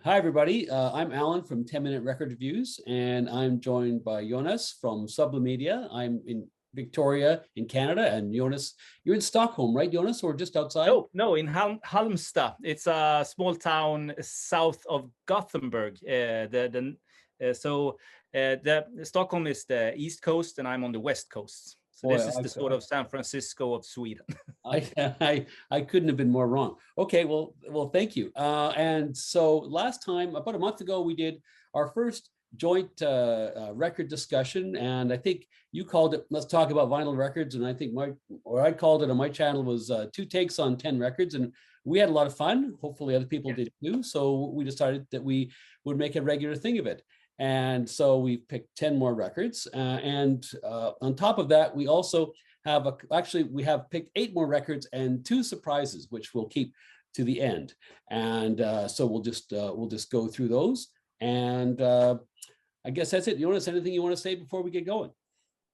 Hi, everybody. I'm Allan from 10-Minute Record Reviews, and I'm joined by Jonas from Sublimedia. I'm in Victoria in Canada, and Jonas, you're in Stockholm, right, Jonas, or just outside? No, in Halmstad. It's a small town south of Gothenburg. The Stockholm is the east coast, and I'm on the west coast. So Boy, this is the sort of San Francisco of Sweden. I couldn't have been more wrong. Okay, well, thank you. And so last time, about a month ago, we did our first joint record discussion, and I think you called it "Let's Talk About Vinyl Records," and I think I called it on my channel was two takes on 10 records, and we had a lot of fun. Hopefully, other people did too. So we decided that we would make a regular thing of it. And so we picked 10 more records. On top of that, we also have we have picked 8 more records and 2 surprises, which we'll keep to the end. And so we'll just go through those. And I guess that's it. Jonas, anything you want to say before we get going?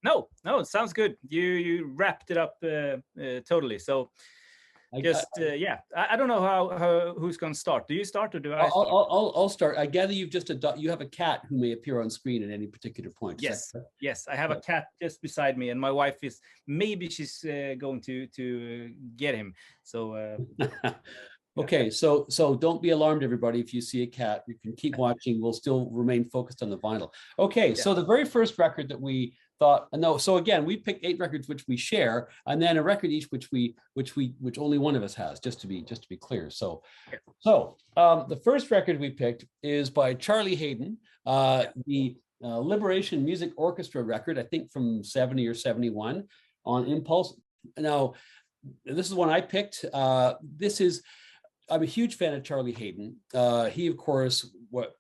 No, it sounds good. You wrapped it up totally. So yeah, I don't know who's going to start. Do you start or do I start? I'll start. I gather you have a cat who may appear on screen at any particular point. Yes, I have a cat just beside me, and my wife is she's going to get him. So okay, so don't be alarmed, everybody. If you see a cat, you can keep watching. We'll still remain focused on the vinyl. Okay, so the very first record that we thought, no, so again, we picked 8 records which we share, and then a record each which only one of us has, just to be clear. So the first record we picked is by Charlie Hayden, the Liberation Music Orchestra record, I think from 70 or 71 on Impulse. Now, this is one I picked. I'm a huge fan of Charlie Hayden. He, of course,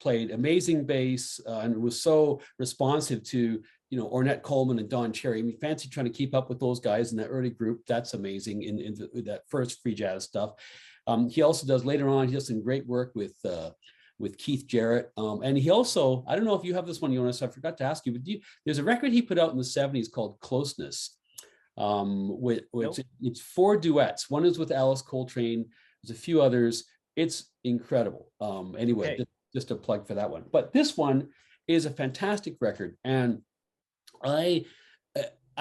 played amazing bass and was so responsive to, Ornette Coleman and Don Cherry. I mean, fancy trying to keep up with those guys in that early group. That's amazing in that first free jazz stuff. He also does later on. He does some great work with Keith Jarrett. And he also, I don't know if you have this one, Jonas, I forgot to ask you, but there's a record he put out in the 70s called Closeness. It's 4 duets. One is with Alice Coltrane. There's a few others. It's incredible. Anyway, just a plug for that one. But this one is a fantastic record, and I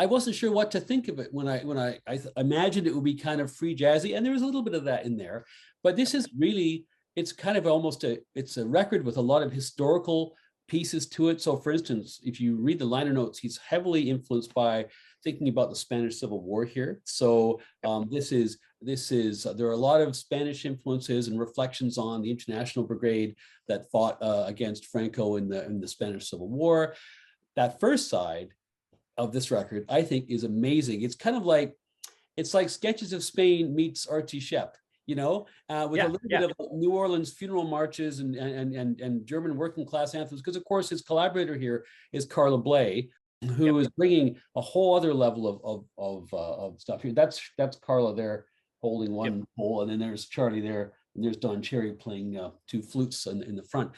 wasn't sure what to think of it when I imagined it would be kind of free jazzy, and there was a little bit of that in there. But this is really, it's kind of almost it's a record with a lot of historical pieces to it. So, for instance, if you read the liner notes, he's heavily influenced by thinking about the Spanish Civil War here. So there are a lot of Spanish influences and reflections on the International Brigade that fought against Franco in the Spanish Civil War. That first side of this record, I think, is amazing. It's kind of like, it's like Sketches of Spain meets Artie Shepp, with a little bit of New Orleans funeral marches and German working class anthems, because of course his collaborator here is Carla Bley, who is bringing a whole other level of stuff here. That's Carla there holding one pole, and then there's Charlie there, and there's Don Cherry playing 2 flutes in the front.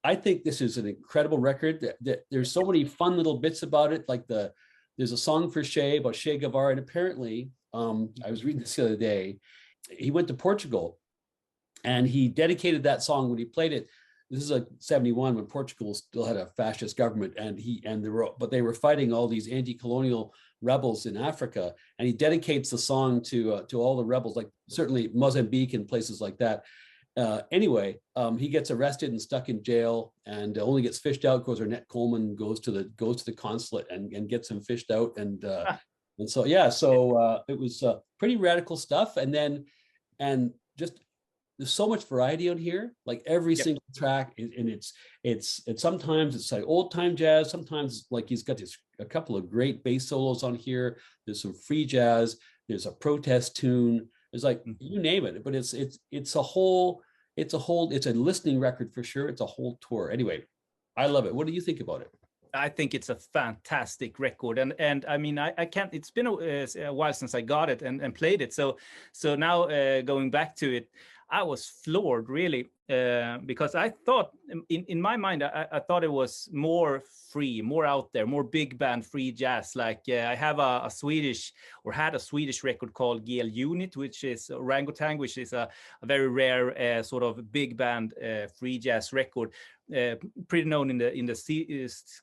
I think this is an incredible record. There's so many fun little bits about it, like there's a song for Che about Che Guevara, and apparently, I was reading this the other day, he went to Portugal, and he dedicated that song when he played it. This is like 71 when Portugal still had a fascist government, but they were fighting all these anti-colonial rebels in Africa, and he dedicates the song to all the rebels, like certainly Mozambique and places like that. Anyway, he gets arrested and stuck in jail, and only gets fished out because Ornette Coleman goes to the consulate and gets him fished out, and so it was pretty radical stuff, and just. There's so much variety on here, like every single track, and it's sometimes it's like old time jazz, sometimes like he's got a couple of great bass solos on here. There's some free jazz, there's a protest tune, there's like you name it. But it's a listening record for sure. It's a whole tour. Anyway, I love it. What do you think about it? I think it's a fantastic record, and I mean I can't. It's been a while since I got it and played it. So now going back to it, I was floored, really, because I thought, in my mind, I thought it was more free, more out there, more big band free jazz. Like I have a Swedish, or had a Swedish record called GL Unit, which is Orangutan, which is a very rare sort of big band free jazz record, pretty known in the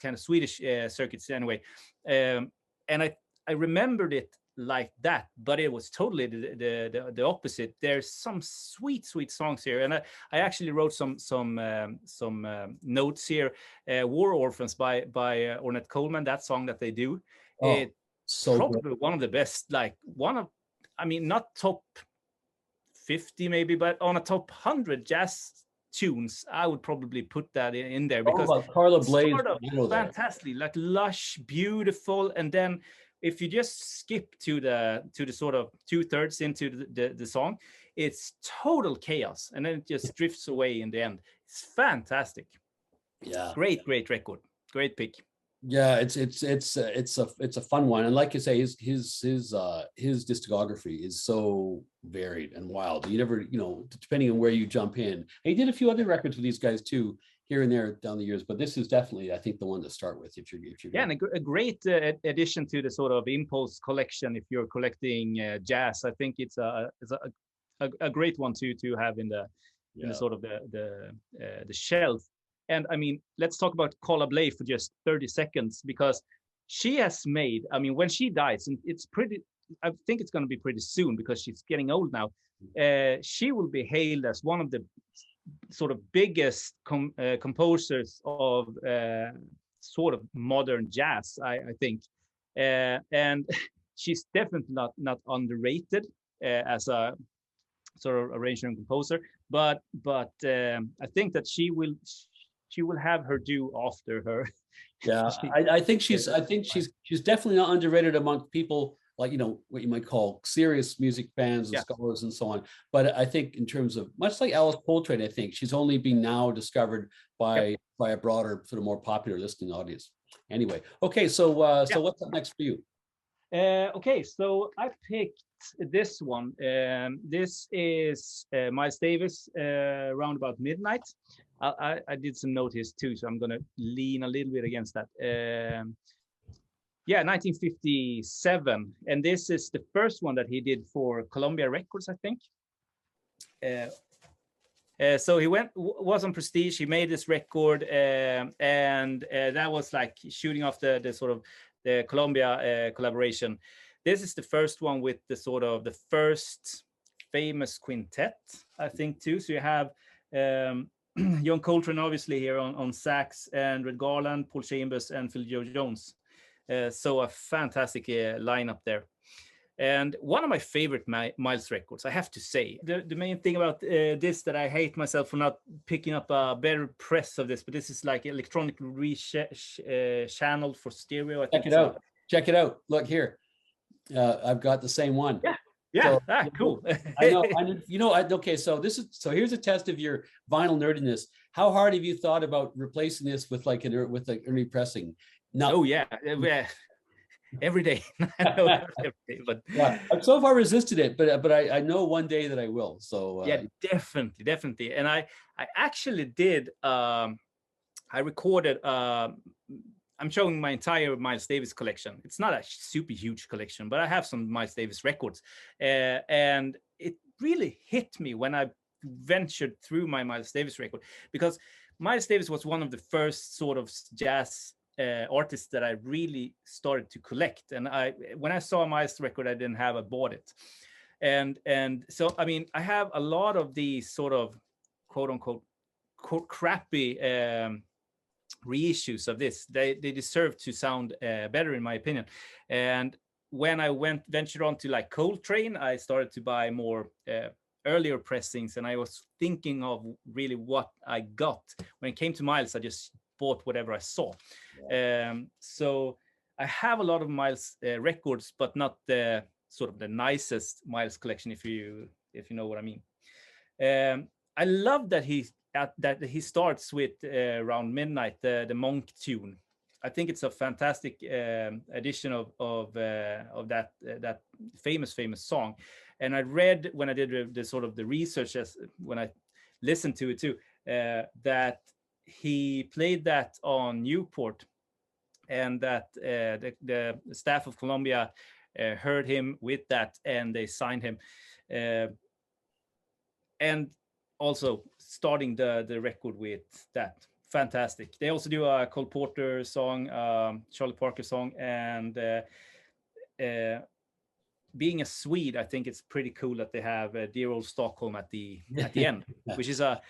kind of Swedish circuits anyway. And I remembered it like that, but it was totally the opposite. There's some sweet songs here, and I actually wrote some notes here. War Orphans by Ornette Coleman, that song that they do, it's so probably good. One of the best, like I mean, not top 50 maybe, but on a top 100 jazz tunes, I would probably put that in there, because Carla Bley's sort of fantastic, like lush, beautiful, and then if you just skip to the sort of 2/3 into the song, it's total chaos, and then it just drifts away in the end. It's fantastic. Yeah, great record, great pick. Yeah, it's a fun one, and like you say, his discography is so varied and wild. You never, depending on where you jump in. And he did a few other records with these guys too, here and there down the years, but this is definitely, I think, the one to start with if you're and a great addition to the sort of Impulse collection if you're collecting jazz. I think it's a great one to have in the sort of the shelf. And I mean, let's talk about Carla Bley for just 30 seconds, because she has made, I mean, when she dies, and I think it's going to be pretty soon because she's getting old now, she will be hailed as one of the sort of biggest composers of sort of modern jazz, I think. And she's definitely not underrated as a sort of arranger and composer, but I think that she will have her due after her. Yeah, I think she's definitely not underrated among people like, what you might call serious music fans and scholars and so on. But I think in terms of, much like Alice Coltrane, I think she's only being now discovered by a broader, sort of more popular listening audience. Anyway, okay, so what's up next for you? Okay, so I picked this one. This is Miles Davis, around about midnight. I did some notice too, so I'm going to lean a little bit against that. 1957, and this is the first one that he did for Columbia Records, I think. So he was on Prestige. He made this record, and that was like shooting off the sort of the Columbia collaboration. This is the first one with the sort of the first famous quintet, I think, too. So you have John Coltrane, obviously, here on sax, and Red Garland, Paul Chambers, and Phil Joe Jones. So a fantastic lineup there. And one of my favorite Miles records, I have to say. The main thing about this that I hate myself for not picking up a better press of this, but this is like electronically channeled for stereo. I think Check it out. Look here. I've got the same one. Yeah, cool. I know. Okay, so here's a test of your vinyl nerdiness. How hard have you thought about replacing this with like early pressing? No. Oh yeah. Every day. But yeah, I've so far resisted it, but I know one day that I will. So yeah, definitely. And I actually did. I recorded. I'm showing my entire Miles Davis collection. It's not a super huge collection, but I have some Miles Davis records, and it really hit me when I ventured through my Miles Davis record, because Miles Davis was one of the first sort of jazz artists that I really started to collect. And when I saw a Miles record, I didn't have, I bought it. And so, I mean, I have a lot of these sort of quote unquote crappy reissues of this. They deserve to sound better, in my opinion. And when I ventured on to like Coltrane, I started to buy more earlier pressings, and I was thinking of really what I got. When it came to Miles, I just bought whatever I saw. So I have a lot of Miles records, but not the sort of the nicest Miles collection, if you know what I mean. I love that he starts with around midnight, the Monk tune. I think it's a fantastic addition of that famous song. And I read when I did the sort of the research, as when I listened to it too, that he played that on Newport, and that the staff of Columbia heard him with that, and they signed him. And also starting the record with that. Fantastic. They also do a Cole Porter song, Charlie Parker song, and being a Swede, I think it's pretty cool that they have Dear Old Stockholm at the end, which is a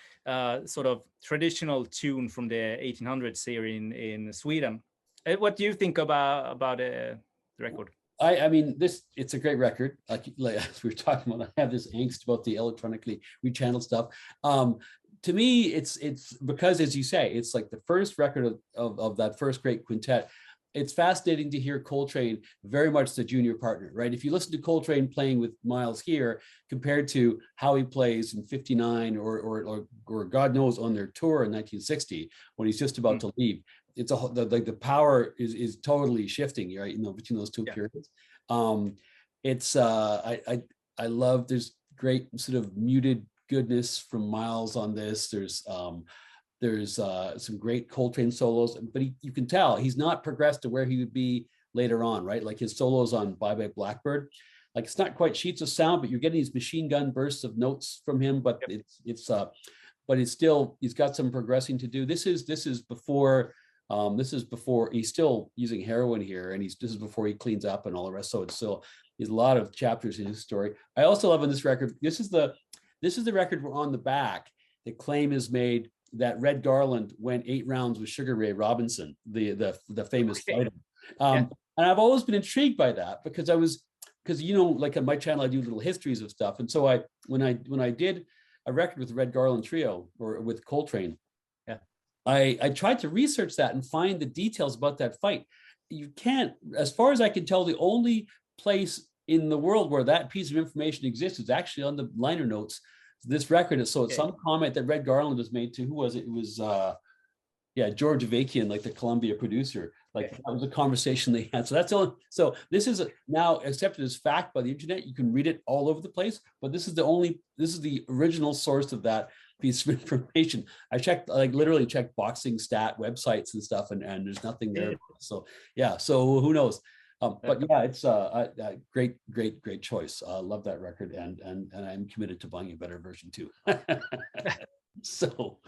sort of traditional tune from the 1800s here in Sweden. What do you think about the record? I mean, it's a great record. Like as we were talking about, I have this angst about the electronically rechanneled stuff. To me, it's because, as you say, it's like the first record of that first great quintet. It's fascinating to hear Coltrane very much the junior partner, right? If you listen to Coltrane playing with Miles here compared to how he plays in '59 or God knows on their tour in 1960 when he's just about to leave, it's the power is totally shifting, right? Between those two periods. It's I love, there's great sort of muted goodness from Miles on this. There's some great Coltrane solos, but you can tell he's not progressed to where he would be later on, right? Like his solos on Bye Bye Blackbird, like it's not quite sheets of sound, but you're getting these machine gun bursts of notes from him. But but it's still, he's got some progressing to do. This is before he's still using heroin here, and this is before he cleans up and all the rest. So it's still, there's a lot of chapters in his story. I also love on this record, this is the record where on the back the claim is made that Red Garland went 8 rounds with Sugar Ray Robinson, the famous fighter. And I've always been intrigued by that because like on my channel I do little histories of stuff, and so when I did a record with the Red Garland Trio or with Coltrane, I tried to research that and find the details about that fight. You can't, as far as I can tell, the only place in the world where that piece of information exists is actually on the liner notes. This record, so it's some comment that Red Garland has made to, who was it? It was George Avakian, like the Columbia producer. Like that was a conversation they had. So that's all. So this is now accepted as fact by the internet. You can read it all over the place, but this is the original source of that piece of information. I checked, like literally checked boxing stat websites and stuff, and there's nothing there. So so who knows? But yeah, it's a great choice. Love that record, and I'm committed to buying a better version too. So,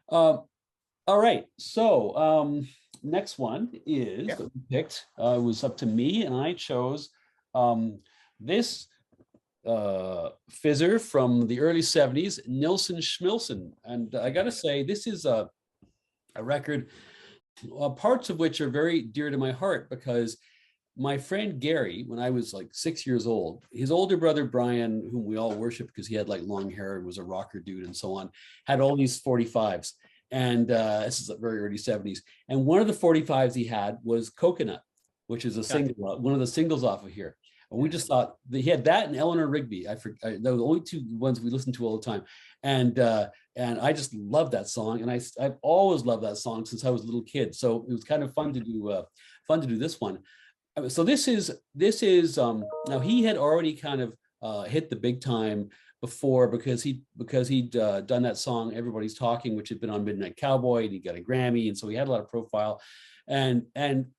all right. So next one is that we picked. It was up to me, and I chose this fizzer from the early '70s, Nilsson Schmilsson, and I got to say, this is a record, parts of which are very dear to my heart because my friend Gary, when I was like 6 years old, his older brother Brian, whom we all worship because he had like long hair and was a rocker dude and so on, had all these 45s. And this is the very early '70s. And one of the 45s he had was Coconut, which is a single, one of the singles off of here. And we just thought that he had that and Eleanor Rigby. Those were the only two ones we listened to all the time. And I just love that song. And I've always loved that song since I was a little kid. So it was kind of fun to do this one. So this is now he had already kind of hit the big time before because he'd done that song Everybody's Talking, which had been on Midnight Cowboy, and he got a Grammy, and so he had a lot of profile. And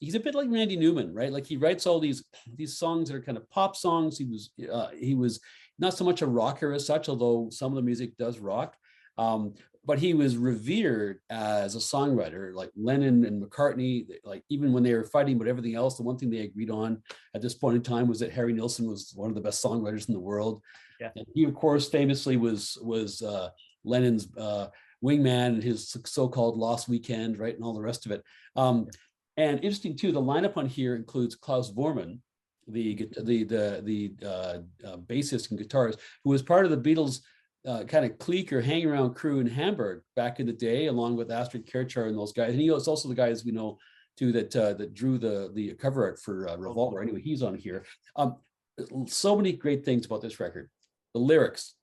he's a bit like Randy Newman, right? Like he writes all these songs that are kind of pop songs. He was not so much a rocker as such, although some of the music does rock. But he was revered as a songwriter, like Lennon and McCartney. Like even when they were fighting about everything else, the one thing they agreed on at this point in time was that Harry Nilsson was one of the best songwriters in the world. Yeah. And he, of course, famously was Lennon's wingman in his so-called Lost Weekend, right, and all the rest of it. And interesting too, the lineup on here includes Klaus Voormann, the bassist and guitarist, who was part of the Beatles' kind of clique or hang around crew in Hamburg back in the day, along with Astrid Kirchherr and those guys. And he was also the guys we know too that drew the cover art for Revolver. Anyway, he's on here. So many great things about this record. The lyrics,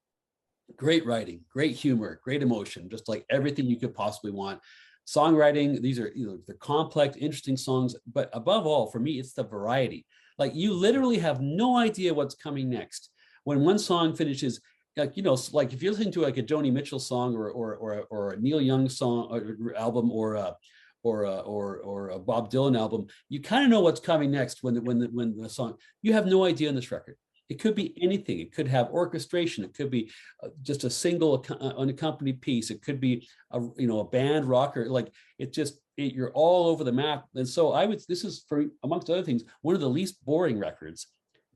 great writing, great humor, great emotion, just like everything you could possibly want. Songwriting, these are, they're complex, interesting songs, but above all, for me, it's the variety. Like you literally have no idea what's coming next. when one song finishes, like, you know, like if you're listening to like a Joni Mitchell song or a Neil Young song or album or a Bob Dylan album, you kind of know what's coming next when the song. You have no idea on this record. It could be anything. It could have orchestration. It could be just a single unaccompanied piece. It could be a band rocker. Like you're all over the map. And so this is, for amongst other things, one of the least boring records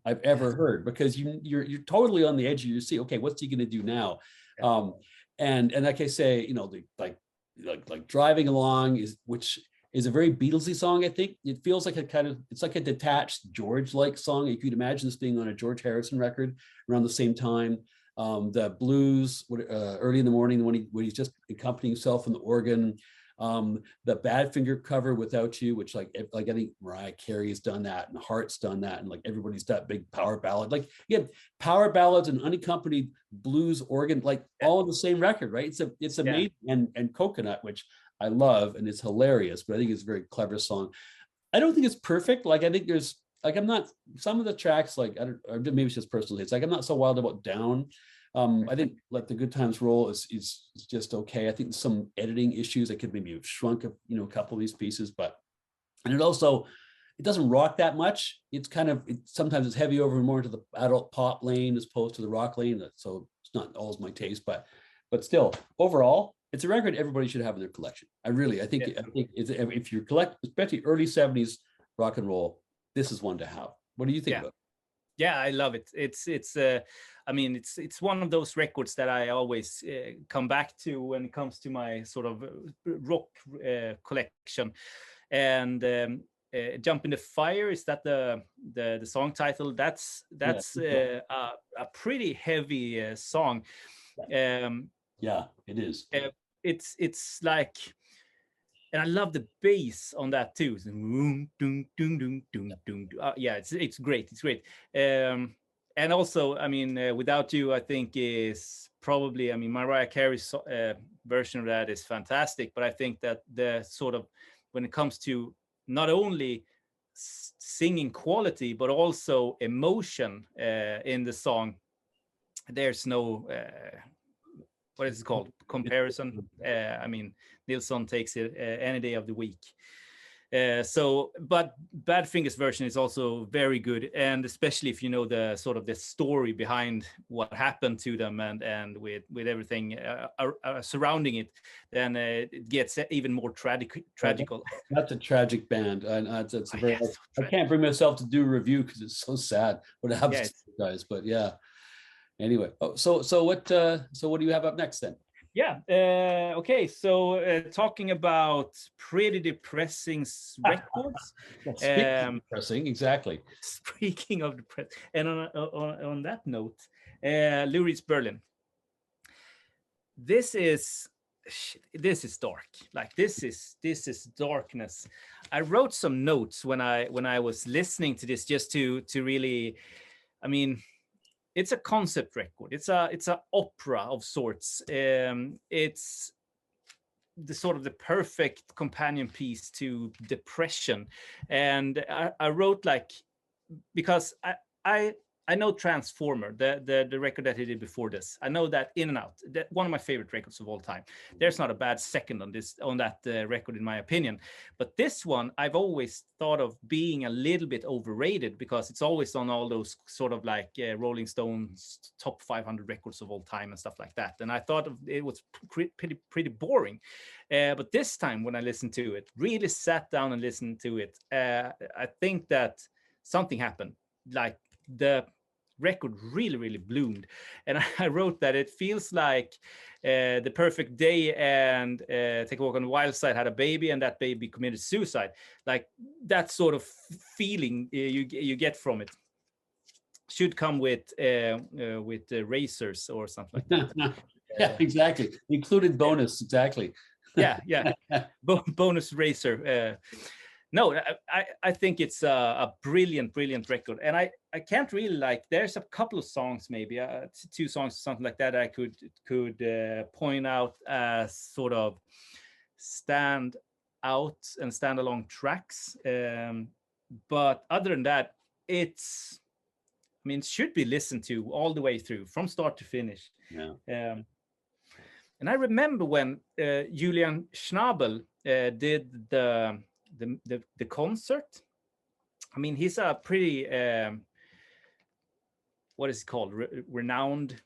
I've ever heard, because you're totally on the edge of your seat. Okay, what's he going to do now? And like I say, you know, like driving along which is a very Beatlesy song. I think it feels like it's like a detached George-like song. You could imagine this being on a George Harrison record around the same time. The blues early in the morning when he's just accompanying himself on the organ. The Badfinger cover, Without You, which like I think Mariah Carey has done that, and Hart's done that, and like everybody's that big power ballad. Like power ballads and unaccompanied blues organ, like all in the same record, right? It's amazing. And Coconut, which I love, and it's hilarious, but I think it's a very clever song. I don't think it's perfect. Like I think there's like I'm not some of the tracks, like I don't, or maybe it's just personal. It's like I'm not so wild about Down. I think Let the Good Times Roll is just okay. I think some editing issues. I could maybe have shrunk a couple of these pieces, and it doesn't rock that much. It's sometimes it's heavy over more into the adult pop lane as opposed to the rock lane. So it's not always my taste, but still, overall, it's a record everybody should have in their collection. I think if you collect, especially early 70s rock and roll, this is one to have. What do you think about it? Yeah, I love it. It's one of those records that I always come back to when it comes to my sort of rock collection. And Jump in the Fire, is that the song title? That's a pretty heavy song. Yeah, it is. It's like, and I love the bass on that too. It's great. It's great. And also, Without You, I think is probably, Mariah Carey's version of that is fantastic. But I think that the sort of, when it comes to not only singing quality, but also emotion in the song, there's no, what is it called? Comparison. Nilsson takes it any day of the week. But Badfinger's version is also very good, and especially if you know the sort of the story behind what happened to them and with everything surrounding it, then it gets even more tragical. That's a tragic band, and I can't bring myself to do a review because it's so sad what happens to you guys. But yeah, anyway. So what do you have up next then? Okay, so talking about pretty depressing records. Depressing, exactly. Speaking of depressing, and on that note, luries Berlin. This is dark. Like this is darkness. I wrote some notes when I was listening to this, just to really, it's a concept record. It's a opera of sorts. It's the sort of the perfect companion piece to depression. And I wrote because I know Transformer, the record that he did before this. I know that in and out. One of my favorite records of all time. There's not a bad second on that record, in my opinion. But this one, I've always thought of being a little bit overrated, because it's always on all those sort of Rolling Stones top 500 records of all time and stuff like that. And I thought it was pretty boring. But this time, when I listened to it, really sat down and listened to it, I think that something happened. Like the record really bloomed, and I wrote that it feels like The Perfect Day and Take a Walk on the Wild Side had a baby, and that baby committed suicide. Like that sort of feeling you get from it should come with racers or something like that. Yeah, exactly. Included bonus, exactly. Yeah. Bonus racer. No, I think it's a brilliant record, and I can't really there's a couple of songs, maybe 2 songs, something like that, I could point out as sort of stand out and standalone tracks. But other than that, it's I mean, should be listened to all the way through from start to finish. Yeah. And I remember when Julian Schnabel did the concert. I mean, he's a pretty what is it called? Renowned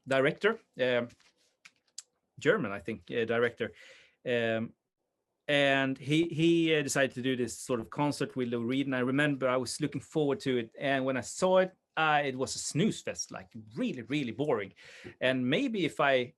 director, German, I think, director. And he decided to do this sort of concert with Lou Reed. And I remember I was looking forward to it. And when I saw it, it was a snooze fest, like really, really boring. And maybe if I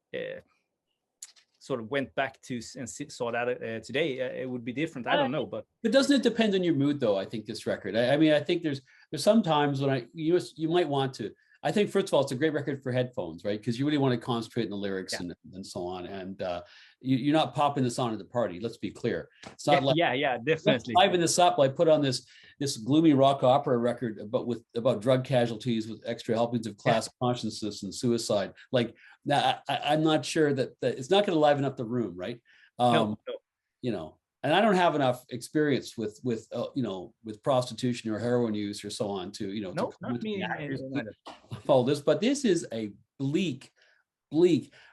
sort of went back to and saw that today, it would be different. I don't know, but doesn't it depend on your mood though? I think this record. I mean, I think there's some times when you might want to. I think first of all, it's a great record for headphones, right? Because you really want to concentrate on the lyrics and so on. And you're not popping this on at the party. Let's be clear. It's not like definitely liven this up. I put on this gloomy rock opera record about drug casualties with extra helpings of class consciousness and suicide. Like I'm not sure that it's not going to liven up the room, right? No. You know. And I don't have enough experience with prostitution or heroin use or so on to not me. All this, but this is a bleak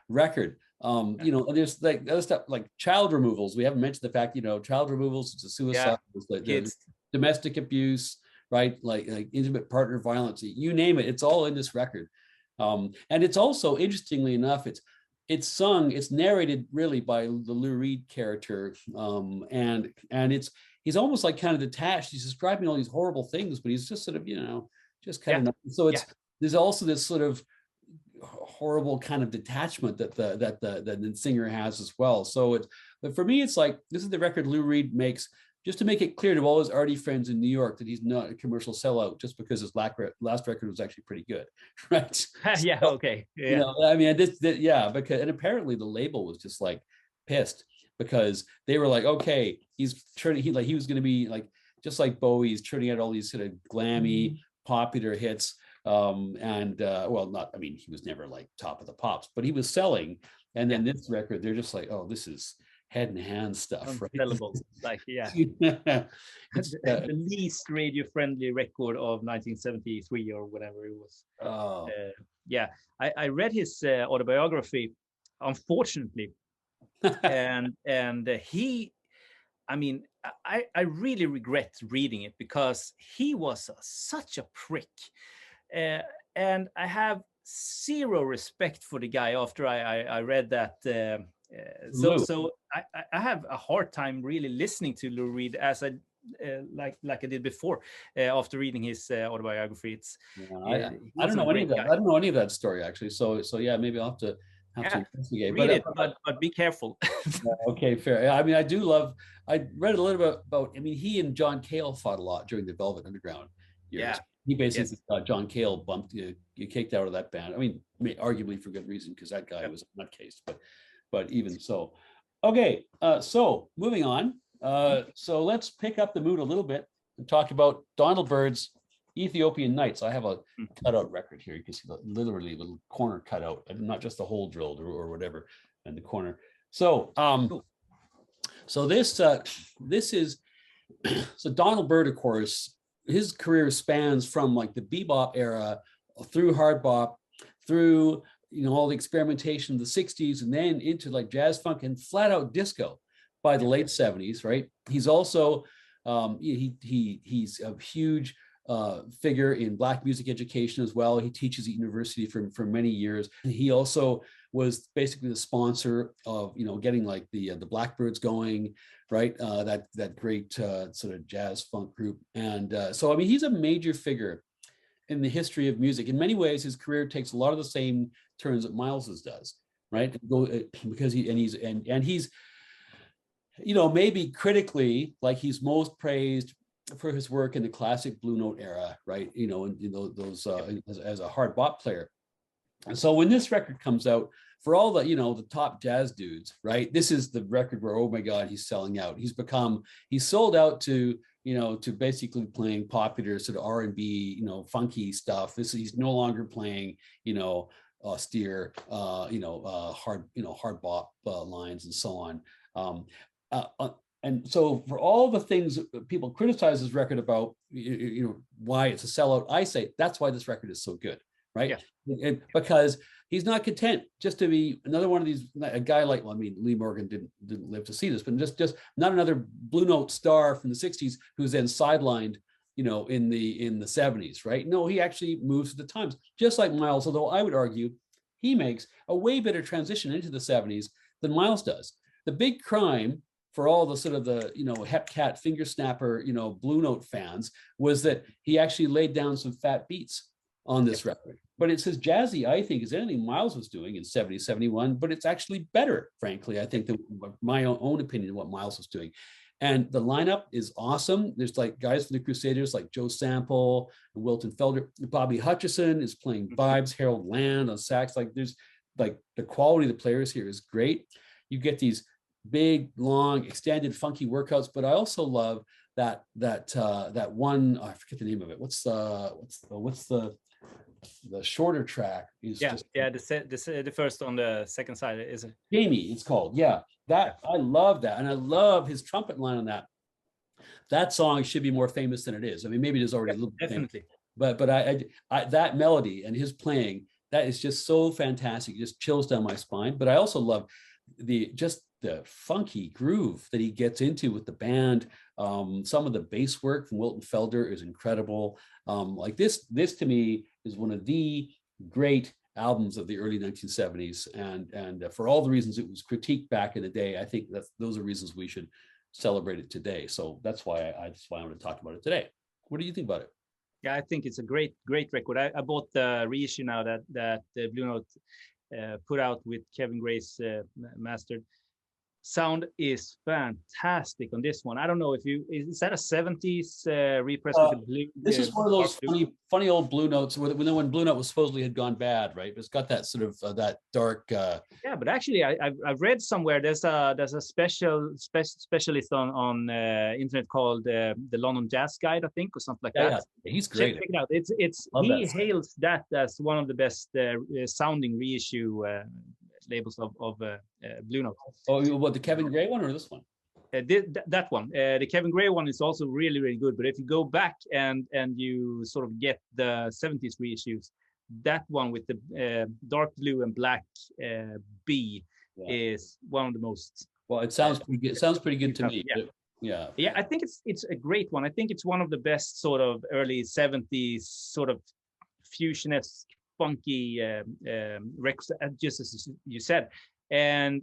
record. There's like other stuff like child removals. We haven't mentioned the fact, child removals, it's a suicide, kids, domestic abuse, right? Like intimate partner violence, you name it, it's all in this record. And it's also, interestingly enough, it's narrated really by the Lou Reed character, and he's almost like kind of detached. He's describing all these horrible things, but he's just sort of just kind of. So there's also this sort of horrible kind of detachment that the singer has as well. So but for me, it's like this is the record Lou Reed makes just to make it clear to all his arty friends in New York that he's not a commercial sellout just because his last record was actually pretty good, right? Okay. Yeah. I mean, because and apparently the label was just like pissed because they were like, okay, he was going to be like just like Bowie's churning out all these sort of glammy popular hits. He was never like top of the pops, but he was selling. And then this record, they're just like, oh, this is head and hand stuff, right? Like, the least radio-friendly record of 1973 or whatever it was. I read his autobiography, unfortunately, and he, I mean, I really regret reading it because he was such a prick, and I have zero respect for the guy after I read that. So I have a hard time really listening to Lou Reed as I like I did before after reading his autobiography. I don't know any of that. I don't know any of that story actually. So yeah, maybe I'll have to investigate. Read it, but be careful. Okay, fair. I mean, I read a little bit about. I mean, he and John Cale fought a lot during the Velvet Underground years. Yeah. He basically got John Cale bumped, kicked out of that band. I mean, arguably for good reason because that guy was a nutcase, but even so. Okay, so moving on. So let's pick up the mood a little bit and talk about Donald Byrd's Ethiopian Nights. I have a cutout record here. You can see literally a little corner cutout, and not just the hole drilled or whatever in the corner. So, so this is so Donald Byrd, of course, his career spans from like the bebop era through hard bop, through all the experimentation of the 60s, and then into like jazz funk and flat out disco by the late 70s, right? He's also he's a huge figure in Black music education as well. He teaches at university for many years. He also was basically the sponsor of getting like the Blackbirds going, right? That great sort of jazz funk group. And so I mean, he's a major figure in the history of music. In many ways, his career takes a lot of the same turns that Miles's does, right? Because he's maybe critically, like he's most praised for his work in the classic Blue Note era, right? Those as a hard bop player. And so when this record comes out, for all the top jazz dudes, right? This is the record where, oh my God, he's selling out. He's sold out to basically playing popular sort of R&B, funky stuff. He's no longer playing, austere, hard bop lines and so on. And so for all the things that people criticize this record about, why it's a sellout, I say that's why this record is so good, right? Yeah. Because he's not content just to be another one of these, a guy like, well, I mean, Lee Morgan didn't live to see this, but just not another Blue Note star from the 60s who's then sidelined, in the 70s, right? No, he actually moves with the times, just like Miles, although I would argue he makes a way better transition into the 70s than Miles does. The big crime for all the sort of the, Hep Cat, Finger Snapper, Blue Note fans was that he actually laid down some fat beats on this record. But it's as jazzy, I think, as anything Miles was doing in 70, 71, but it's actually better, frankly, I think, than my own opinion of what Miles was doing. And the lineup is awesome. There's like guys from the Crusaders like Joe Sample and Wilton Felder. Bobby Hutcherson is playing vibes, Harold Land on sax. Like there's like the quality of the players here is great. You get these big, long, extended, funky workouts, but I also love that one, I forget the name of it. What's the shorter track is the first on the second side, is it? Jamie, it's called. Yeah. I love that. And I love his trumpet line on that. That song should be more famous than it is. I mean, maybe it is already a little bit definitely. Famous, but I that melody and his playing, that is just so fantastic. It just chills down my spine. But I also love the funky groove that he gets into with the band. Some of the bass work from Wilton Felder is incredible. Like this to me is one of the great albums of the early 1970s, and for all the reasons it was critiqued back in the day, I think those are reasons we should celebrate it today. So that's why I want to talk about it today. What do you think about it? Yeah, I think it's a great record. I bought the reissue now that Blue Note put out with Kevin Gray's mastered. Sound is fantastic on this one. I don't know if is that a 70s repress with the blue? This is one of those funny old Blue Notes when Blue Note was supposedly had gone bad, right? But it's got that sort of that dark. Yeah, but actually, I've read somewhere there's a specialist on internet called the London Jazz Guide, I think, or something like that. Yeah, he's great. Check it out. He hails that as one of the best sounding reissue labels of Blue Note. Oh, what, the Kevin Gray one or this one? That one. The Kevin Gray one is also really, really good. But if you go back and you sort of get the 70s reissues, that one with the dark blue and black B is one of the most. Well, it sounds pretty good. It sounds pretty good to me. Yeah. Yeah, I think it's a great one. I think it's one of the best sort of early 70s sort of fusionist funky records, just as you said. And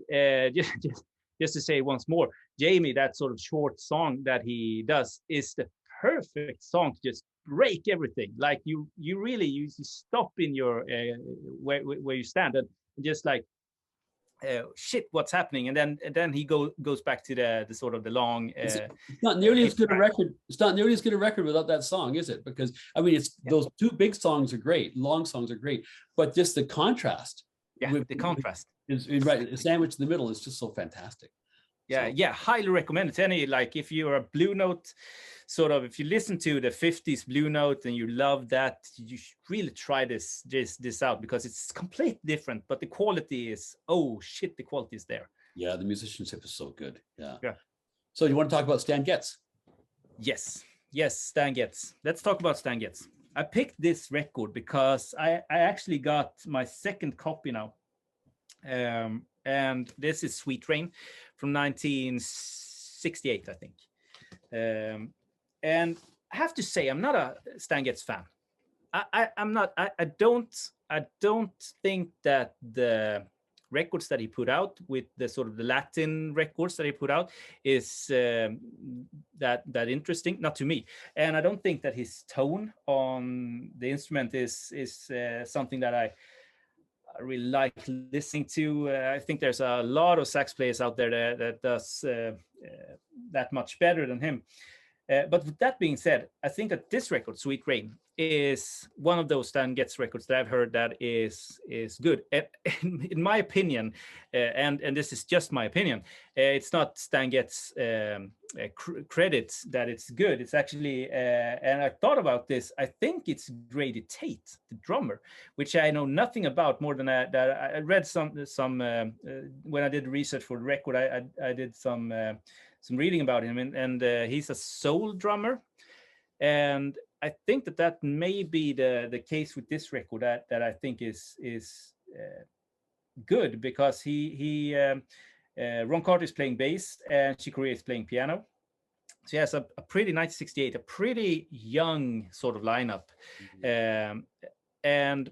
just to say once more, Jamie, that sort of short song that he does is the perfect song to just break everything. Like you really stop in your where you stand and just like shit, what's happening? And then he goes back to the sort of the long. It's not nearly as good a record. It's not nearly as good a record without that song, is it? Because I mean, those two big songs are great, long songs are great, but just the contrast. Yeah, the contrast is right. The sandwich in the middle is just so fantastic. Yeah, highly recommend it. Like if you're a Blue Note, sort of, if you listen to the 50s Blue Note and you love that, you should really try this out because it's completely different, but the quality is, oh shit, the quality is there. Yeah, the musicianship is so good. Yeah. So you want to talk about Stan Getz? Yes, Stan Getz. Let's talk about Stan Getz. I picked this record because I actually got my second copy now. And this is Sweet Rain from 1968, I think. And I have to say, I'm not a Stan Getz fan. I'm not. I don't think that the records that he put out with the sort of the Latin records that he put out is that interesting, not to me. And I don't think that his tone on the instrument is something that I really like listening to. I think there's a lot of sax players out there that does that much better than him. But with that being said, I think that this record, Sweet Rain, is one of those Stan Getz records that I've heard that is good. And in my opinion, and this is just my opinion, it's not Stan Getz credit that it's good. It's actually, and I thought about this, I think it's Grady Tate, the drummer, which I know nothing about more than that I read some when I did research for the record, I did some some reading about him, and he's a soul drummer, and I think that may be the case with this record that I think is good, because Ron Carter is playing bass and Chick Corea is playing piano. So he has a pretty 1968, a pretty young sort of lineup. And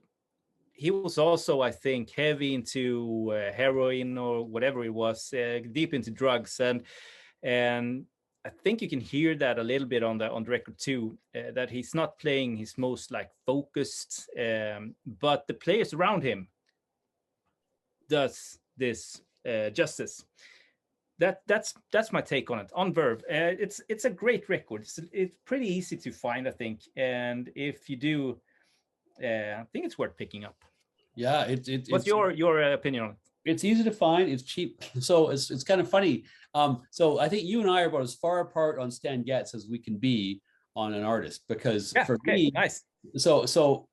he was also, I think, heavy into heroin or whatever it was, deep into drugs. And I think you can hear that a little bit on the record too, that he's not playing his most like focused, but the players around him does this justice. That's my take on it. On Verve, it's a great record. It's pretty easy to find, I think, and if you do, I think it's worth picking up. Yeah, what's your opinion on it? It's easy to find. It's cheap, so it's kind of funny. So I think you and I are about as far apart on Stan Getz as we can be on an artist, because for me, nice. So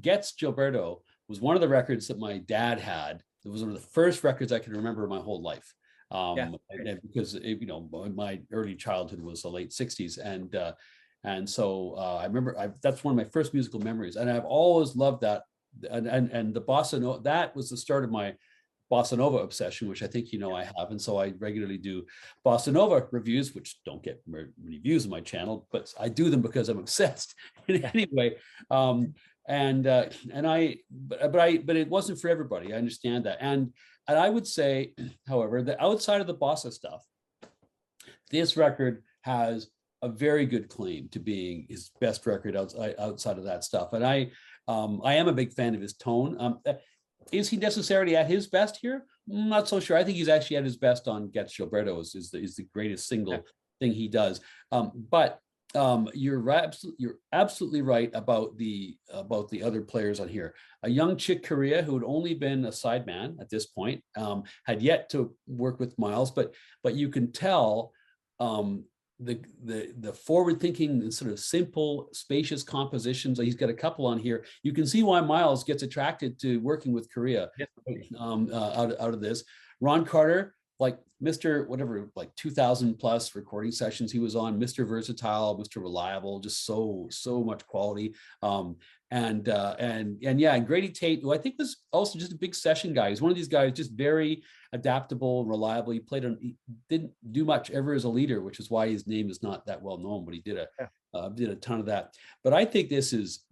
Getz Gilberto was one of the records that my dad had. It was one of the first records I can remember my whole life. Because my early childhood was the late 60s, and so I remember that's one of my first musical memories, and I've always loved that. And the bossa nova, that was the start of my bossa nova obsession, which I think I have, and so I regularly do bossa nova reviews, which don't get many views on my channel, but I do them because I'm obsessed. Anyway, but it wasn't for everybody. I understand that, and I would say, however, that outside of the bossa stuff, this record has a very good claim to being his best record outside of that stuff, and I am a big fan of his tone. Is he necessarily at his best here? I'm not so sure. I think he's actually at his best on Getz Gilberto is the greatest single thing he does. But you're absolutely right about the other players on here. A young Chick Corea, who had only been a sideman at this point, had yet to work with Miles, but you can tell the forward-thinking and sort of simple, spacious compositions. He's got a couple on here. You can see why Miles gets attracted to working with Corea out of this. Ron Carter, like Mr. whatever, like 2,000 plus recording sessions he was on, Mr. Versatile, Mr. Reliable, just so much quality. And Grady Tate, who I think was also just a big session guy. He's one of these guys, just very adaptable, reliable. He didn't do much ever as a leader, which is why his name is not that well known, but he did a ton of that. But I think this is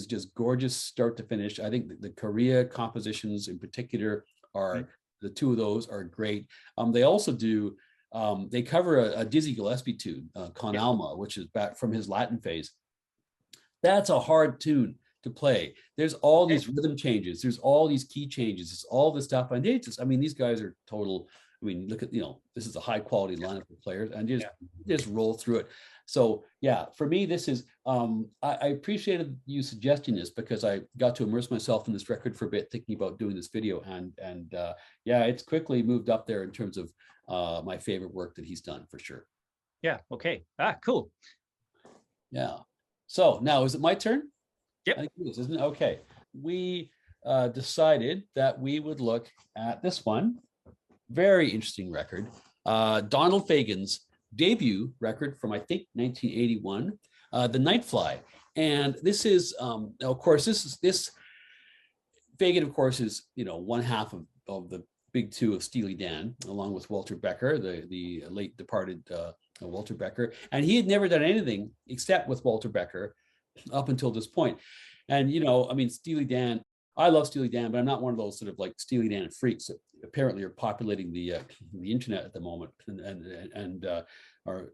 just gorgeous start to finish. I think the Korea compositions in particular are, the two of those are great. They also do, they cover a Dizzy Gillespie tune, Con Alma, which is back from his Latin phase. That's a hard tune to play. There's all these rhythm changes. There's all these key changes. It's all this stuff. And these guys are total, look at, this is a high quality lineup of players, and just roll through it. So yeah, for me, this is, I appreciated you suggesting this, because I got to immerse myself in this record for a bit, thinking about doing this video. And it's quickly moved up there in terms of my favorite work that he's done, for sure. Yeah. Okay. Cool. Yeah. So now, is it my turn? Yep. I think it is, isn't it? Okay. We decided that we would look at this one. Very interesting record. Donald Fagen's debut record from, I think, 1981, the Nightfly. And this is, of course, this Fagen, of course, is, one half of the big two of Steely Dan, along with Walter Becker, the late departed Walter Becker. And he had never done anything except with Walter Becker up until this point. And, Steely Dan, I love Steely Dan, but I'm not one of those sort of like Steely Dan freaks that apparently are populating the internet at the moment and are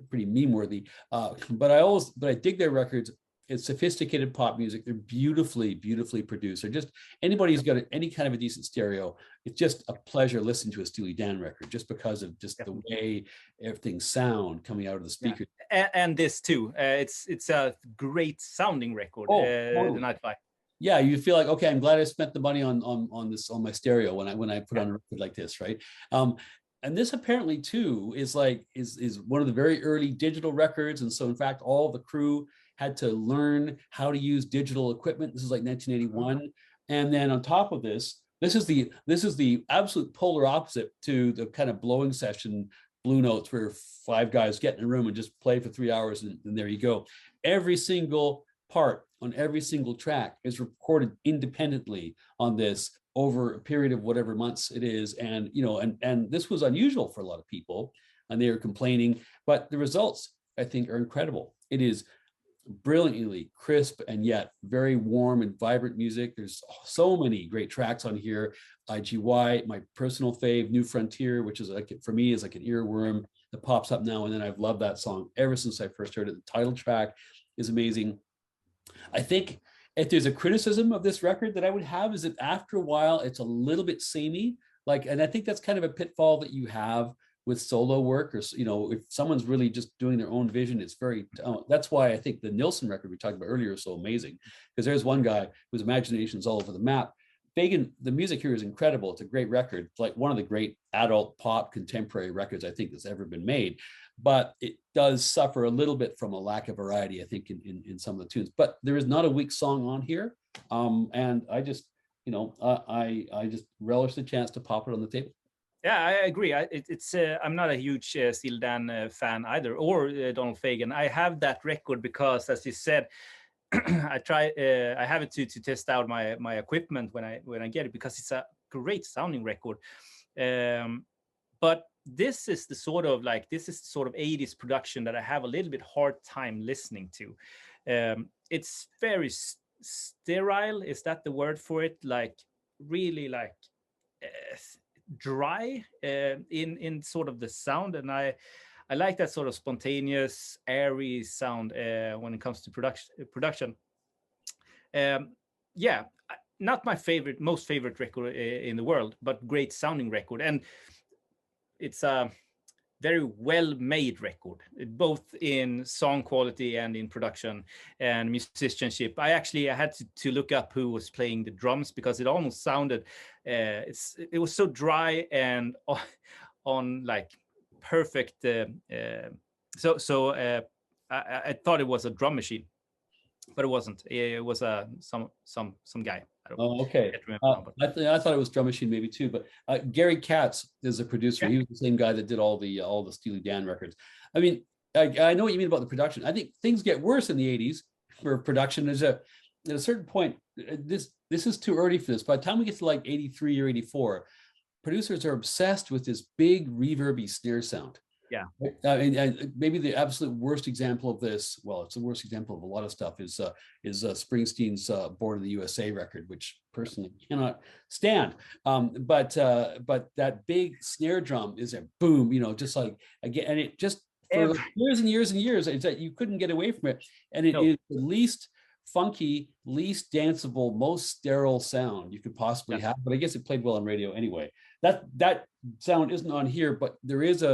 pretty meme worthy. But I dig their records. It's sophisticated pop music. They're beautifully produced. They're just, anybody who's got any kind of a decent stereo, it's just a pleasure listening to a Steely Dan record, just because of just the way everything sound coming out of the speaker. And this too, it's a great sounding record. The Nightfly. Yeah, you feel like, okay, I'm glad I spent the money on this, on my stereo when I put on a record like this, right? And this apparently too is one of the very early digital records, and so in fact all the crew had to learn how to use digital equipment. This is like 1981, and then on top of this is the absolute polar opposite to the kind of blowing session Blue Notes where 5 guys get in a room and just play for 3 hours and there you go. Every single part on every single track is recorded independently on this over a period of whatever months it is. And, you know, and this was unusual for a lot of people and they were complaining, but the results I think are incredible. It is brilliantly crisp and yet very warm and vibrant music. There's so many great tracks on here. IGY, my personal fave, New Frontier, which is like, for me, is like an earworm that pops up now and then. I've loved that song ever since I first heard it. The title track is amazing. I think if there's a criticism of this record that I would have is that after a while, it's a little bit samey. Like, and I think that's kind of a pitfall that you have with solo work, or, you know, if someone's really just doing their own vision, it's very, that's why I think the Nilsson record we talked about earlier is so amazing, because there's one guy whose imagination is all over the map. Fagen, the music here is incredible. It's a great record. It's like one of the great adult pop contemporary records I think that's ever been made, but it does suffer a little bit from a lack of variety, I think, in some of the tunes, but there is not a weak song on here. And I just, you know, I just relish the chance to pop it on the table. Yeah, I agree. I'm not a huge Steely Dan fan either, or Donald Fagen. I have that record because, as you said, I have it to test out my equipment when I get it, because it's a great sounding record. But this is the sort of 80s production that I have a little bit hard time listening to. It's very sterile. Is that the word for it? Like really like dry in sort of the sound, and I like that sort of spontaneous, airy sound when it comes to production. Yeah, not my most favorite record in the world, but great sounding record, and it's a very well-made record, both in song quality and in production and musicianship. I had to look up who was playing the drums, because it almost sounded, it was so dry and on like perfect. I thought it was a drum machine, but it wasn't. It was some guy. Okay. I thought it was drum machine maybe too, but Gary Katz is a producer. Yeah. He was the same guy that did all the Steely Dan records. I mean, I know what you mean about the production. I think things get worse in the 80s for production. At a certain point, this is too early for this. By the time we get to like 83 or 84, producers are obsessed with this big reverby snare sound. Yeah. And maybe the absolute worst example of this, well, it's the worst example of a lot of stuff, is Springsteen's Born in the USA record, which personally cannot stand. But that big snare drum is a boom, you know, just like, again, and it just, for years and years and years, it's that you couldn't get away from it. And it is the least funky, least danceable, most sterile sound you could possibly have. But I guess it played well on radio anyway. That sound isn't on here, but there is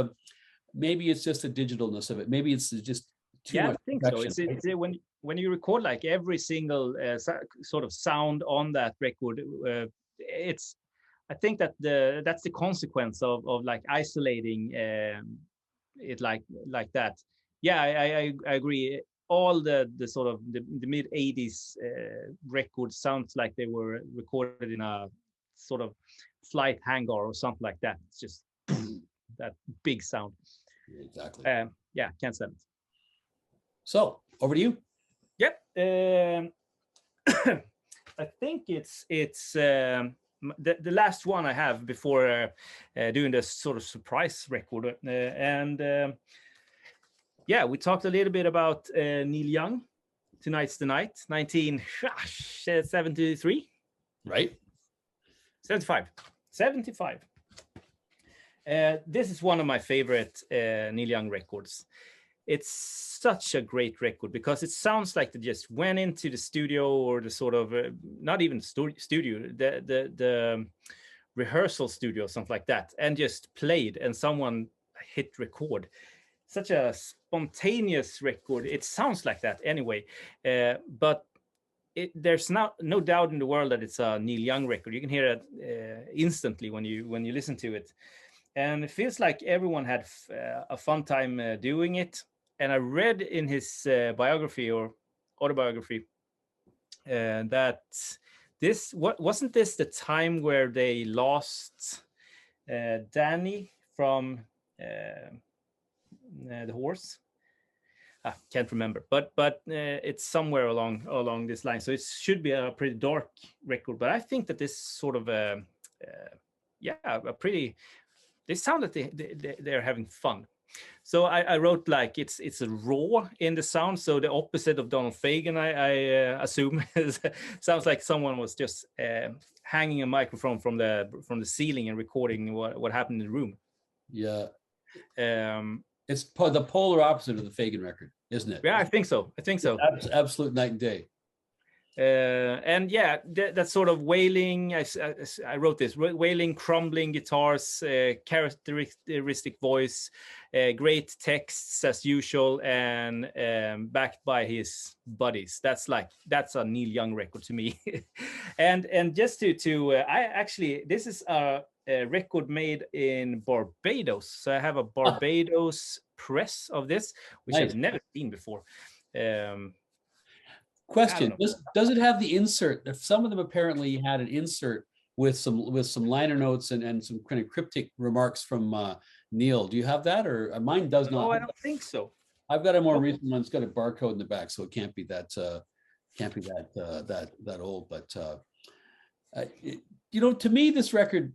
maybe it's just the digitalness of it. Maybe it's just too much. I think so. It's when you record like every single sort of sound on that record, I think that that's the consequence of like isolating it like that. Yeah, I agree. All the sort of the mid 80s records sounds like they were recorded in a sort of flight hangar or something like that. It's just that big sound. Exactly. Yeah, can't stand it. So over to you. Yep. I think it's the last one I have before doing this sort of surprise record. Yeah, we talked a little bit about Neil Young, Tonight's the Night, 1973. Right. 75. This is one of my favorite Neil Young records. It's such a great record because it sounds like they just went into the studio, or the sort of not even studio, the rehearsal studio, something like that, and just played, and someone hit record. Such a spontaneous record. It sounds like that anyway, but there's no doubt in the world that it's a Neil Young record. You can hear it instantly when you listen to it. And it feels like everyone had a fun time doing it. And I read in his biography or autobiography that wasn't this the time where they lost Danny from the horse. Can't remember, but it's somewhere along this line. So it should be a pretty dark record. But I think that this sort of yeah, a pretty. They sound like they're having fun. So I wrote like it's a raw in the sound. So the opposite of Donald Fagen, I assume. Sounds like someone was just hanging a microphone from the ceiling and recording what happened in the room. Yeah. It's the polar opposite of the Fagen record, isn't it? Yeah, I think so. Absolute night and day. And yeah, that sort of wailing. I wrote this: wailing, crumbling guitars, characteristic voice, great texts as usual, and backed by his buddies. That's a Neil Young record to me. and just to I actually, this is a record made in Barbados. So I have a Barbados press of this, which I've never seen before. Question: does it have the insert? If some of them apparently had an insert with some liner notes and some kind of cryptic remarks from Neil. Do you have that, or mine does not? No, I don't think so. I've got a more recent one. It's got a barcode in the back, so it can't be that old. But to me, this record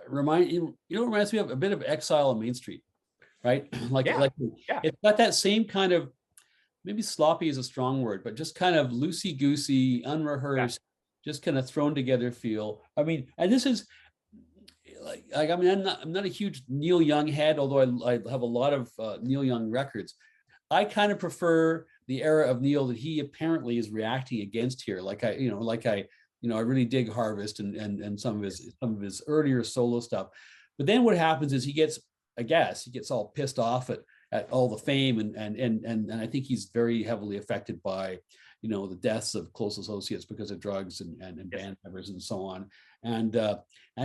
reminds me of a bit of Exile on Main Street, right? It's got that same kind of, maybe sloppy is a strong word, but just kind of loosey-goosey, unrehearsed, just kind of thrown together feel. I mean, and this is I'm not a huge Neil Young head, although I have a lot of Neil Young records. I kind of prefer the era of Neil that he apparently is reacting against here. I really dig Harvest and some of his earlier solo stuff. But then what happens is he gets all pissed off at all the fame and I think he's very heavily affected by the deaths of close associates because of drugs and band members and so on, and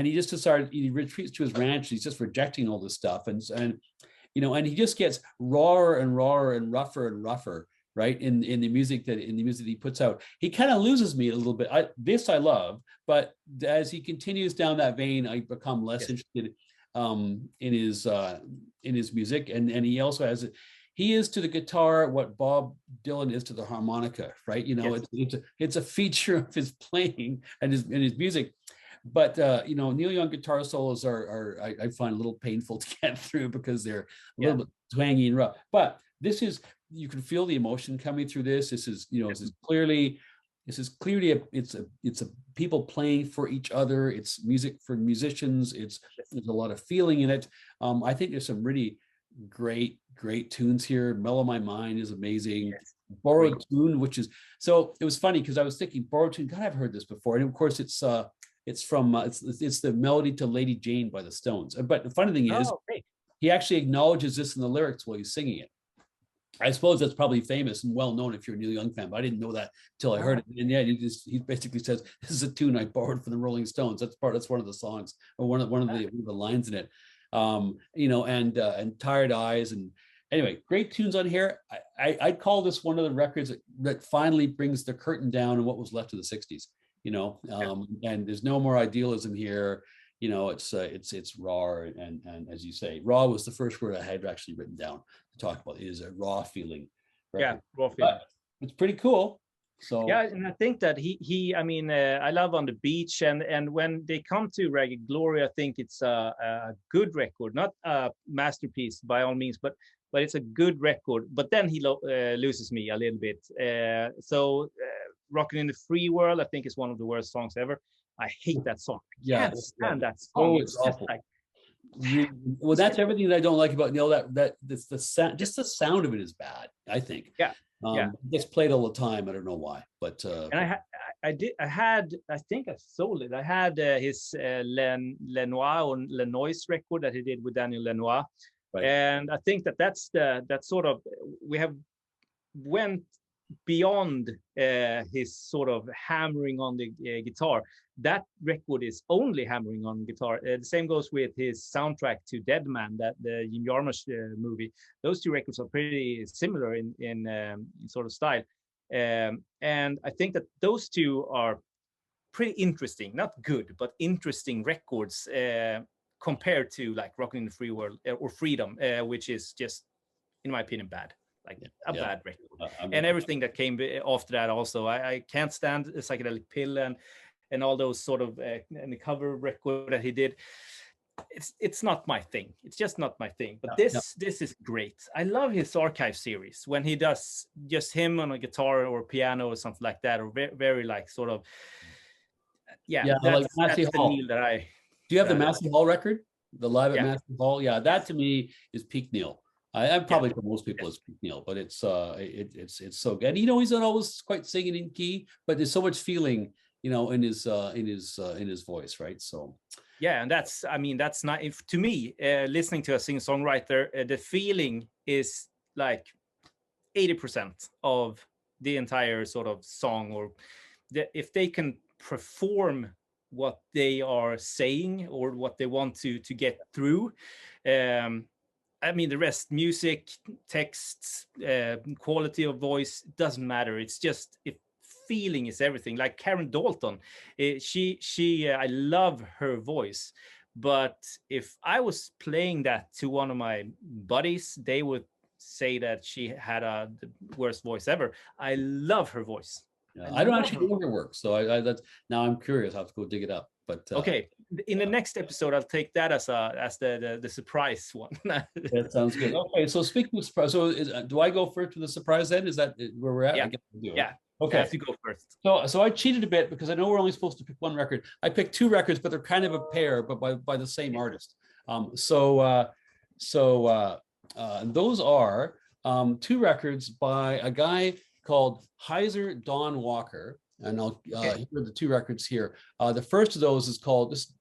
he just decided he retreats to his ranch. He's just rejecting all this stuff and he just gets rawer and rawer and rougher, right, in the music that he puts out. He kind of loses me a little bit. I love, but as he continues down that vein, I become less interested in his music, and he also has he is to the guitar what Bob Dylan is to the harmonica, right? It's a feature of his playing and his music. But Neil Young guitar solos are I find a little painful to get through because they're a little bit twangy and rough. But this is, you can feel the emotion coming through this. This is clearly it's a people playing for each other. It's music for musicians. There's a lot of feeling in it. I think there's some really great tunes here. Mellow My Mind is amazing. Borrowed Tune, which is, so it was funny because I was thinking Borrowed Tune, God, I've heard this before. And of course it's the melody to Lady Jane by the Stones. But the funny thing is, he actually acknowledges this in the lyrics while he's singing it. I suppose that's probably famous and well known if you're a Neil Young fan, but I didn't know that till I heard it. And he basically says, this is a tune I borrowed from the Rolling Stones. That's one of the songs, or one of the lines in it. And Tired Eyes, and anyway, great tunes on here. I'd call this one of the records that finally brings the curtain down on what was left of the 60s. And there's no more idealism here. It's raw, and as you say, raw was the first word I had actually written down to talk about. It is a raw feeling record. Yeah, raw feeling. But it's pretty cool. So yeah, and I think that I love On the Beach, and when they come to Ragged Glory, I think it's a good record, not a masterpiece by all means, but it's a good record. But then he loses me a little bit. Rockin' in the Free World, I think, is one of the worst songs ever. I hate that song. I can't stand that song. Oh, it's awful. Well, that's everything that I don't like about Neil. That's the sound. Just the sound of it is bad, I think. It gets played all the time. I don't know why, but and I think I sold it. I had his Lenoir or Lenois record that he did with Daniel Lenoir, and I think that's sort of, we have went beyond his sort of hammering on the guitar. That record is only hammering on guitar. The same goes with his soundtrack to Dead Man, that the Jim Jarmusch movie. Those two records are pretty similar in sort of style, and I think that those two are pretty interesting, not good, but interesting records. compared to like Rockin' in the Free World or Freedom, which is just, in my opinion, bad. Like a bad record. And everything that came after that also. I can't stand Psychedelic Pill and all those sort of and the cover record that he did. It's not my thing. It's just not my thing. But this is great. I love his archive series when he does just him on a guitar or piano or something like that, or very, very like sort of that's the Neil that I. Do you have the Massey Hall record? The live at Massey Hall? Yeah, that to me is peak Neil. I'm probably for most people it's peak Neil, but it's so good. And, he's not always quite singing in key, but there's so much feeling, in his voice, right? So. Yeah, and that's not, if to me, listening to a singer-songwriter, the feeling is like 80% of the entire sort of song, or if they can perform what they are saying or what they want to get through. The rest, music, texts, quality of voice, doesn't matter. It's just, if feeling is everything. Like Karen Dalton, I love her voice, but if I was playing that to one of my buddies, they would say that she had the worst voice ever. I love her voice. Yeah, I don't actually know her work, so that's, now I'm curious. I have to go dig it up. But okay, in the next episode, I'll take that as the surprise one. That sounds good. Okay, so speaking of surprise, so do I go first to the surprise then? Is that where we're at? Yeah. I guess we'll do it. Yeah. Okay. I have to go first. So I cheated a bit because I know we're only supposed to pick one record. I picked two records, but they're kind of a pair, but by the same artist. Those are two records by a guy called Hysear Don Walker, and I'll here are the two records here. The first of those is called this